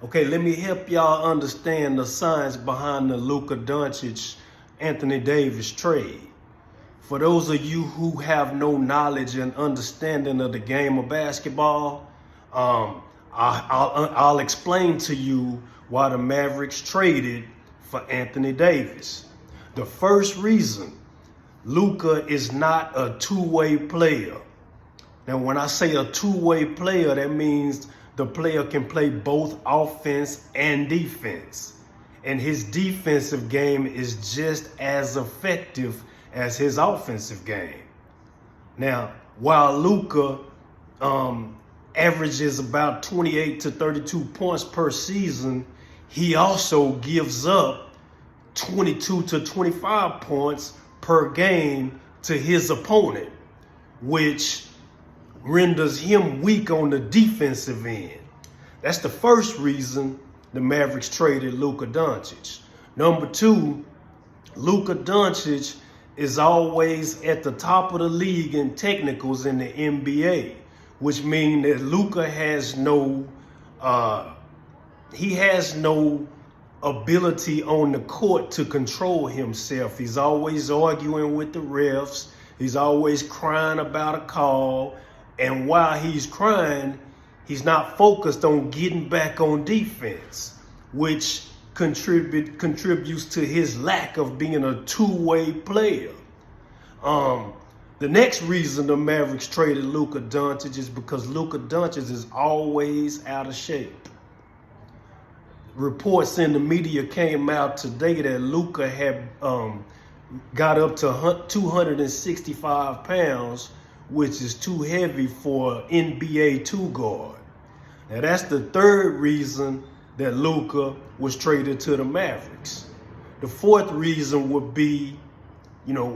Okay, let me help y'all understand the science behind the Luka Doncic Anthony Davis trade. For those of you who have no knowledge and understanding of the game of basketball, I'll explain to you why the Mavericks traded for Anthony Davis. The first reason, Luka is not a two-way player. Now, when I say a two-way player, that means the player can play both offense and defense. And his defensive game is just as effective as his offensive game. Now, while Luka averages about 28 to 32 points per season, he also gives up 22 to 25 points per game to his opponent, which renders him weak on the defensive end. That's the first reason the Mavericks traded Luka Doncic. Number two, Luka Doncic is always at the top of the league in technicals in the NBA, which means that Luka has no ability on the court to control himself. He's always arguing with the refs. He's always crying about a call. And while he's crying, he's not focused on getting back on defense, which contributes to his lack of being a two-way player. The next reason the Mavericks traded Luka Doncic is because Luka Doncic is always out of shape. Reports in the media came out today that Luka had got up to 265 pounds, which is too heavy for NBA two guard. Now that's the third reason that Luka was traded to the Mavericks. The fourth reason would be,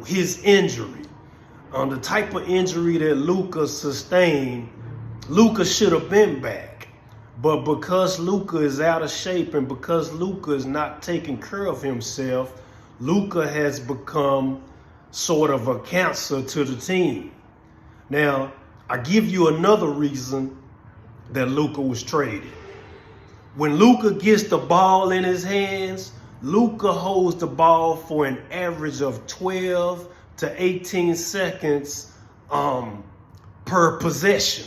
his injury. The type of injury that Luka sustained, Luka should have been back. But because Luka is out of shape and because Luka is not taking care of himself, Luka has become sort of a cancer to the team. Now, I give you another reason that Luka was traded. When Luka gets the ball in his hands, Luka holds the ball for an average of 12 to 18 seconds per possession.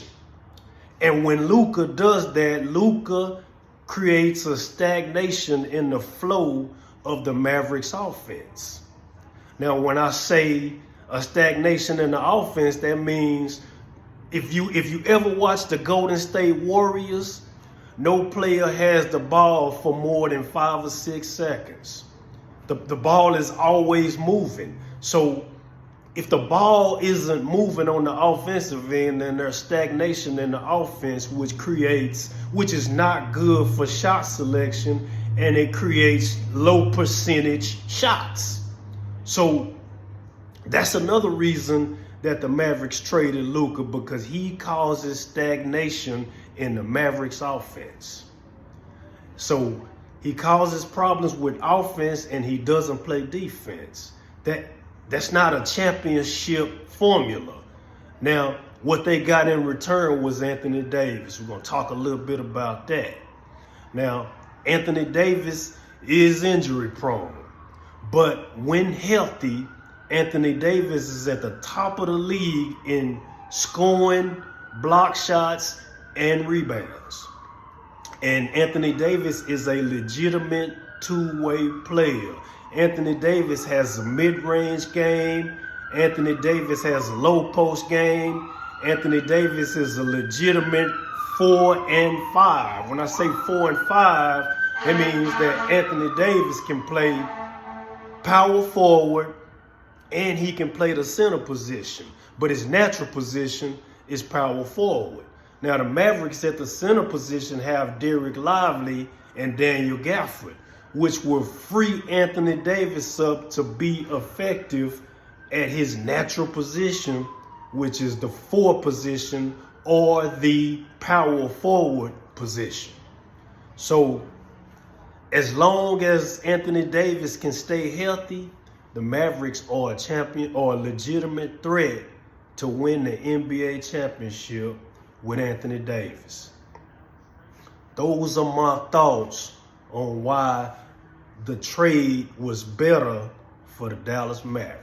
And when Luka does that, Luka creates a stagnation in the flow of the Mavericks offense. Now, when I say a stagnation in the offense, that means if you ever watch the Golden State Warriors, no player has the ball for more than 5 or 6 seconds. The ball is always moving. So if the ball isn't moving on the offensive end, then there's stagnation in the offense, which is not good for shot selection, and it creates low percentage shots. So that's another reason that the Mavericks traded Luka, because he causes stagnation in the Mavericks offense. So he causes problems with offense and he doesn't play defense. That's not a championship formula. Now, what they got in return was Anthony Davis. We're going to talk a little bit about that. Now, Anthony Davis is injury prone, but when healthy, Anthony Davis is at the top of the league in scoring, block shots, and rebounds. And Anthony Davis is a legitimate two-way player. Anthony Davis has a mid-range game. Anthony Davis has a low post game. Anthony Davis is a legitimate 4 and 5. When I say 4 and 5, it means that Anthony Davis can play power forward and he can play the center position. But his natural position is power forward. Now, the Mavericks at the center position have Derek Lively and Daniel Gafford, which will free Anthony Davis up to be effective at his natural position, which is the 4 position or the power forward position. So as long as Anthony Davis can stay healthy, the Mavericks are a champion or a legitimate threat to win the NBA championship with Anthony Davis. those are my thoughts on why the trade was better for the Dallas Mavericks.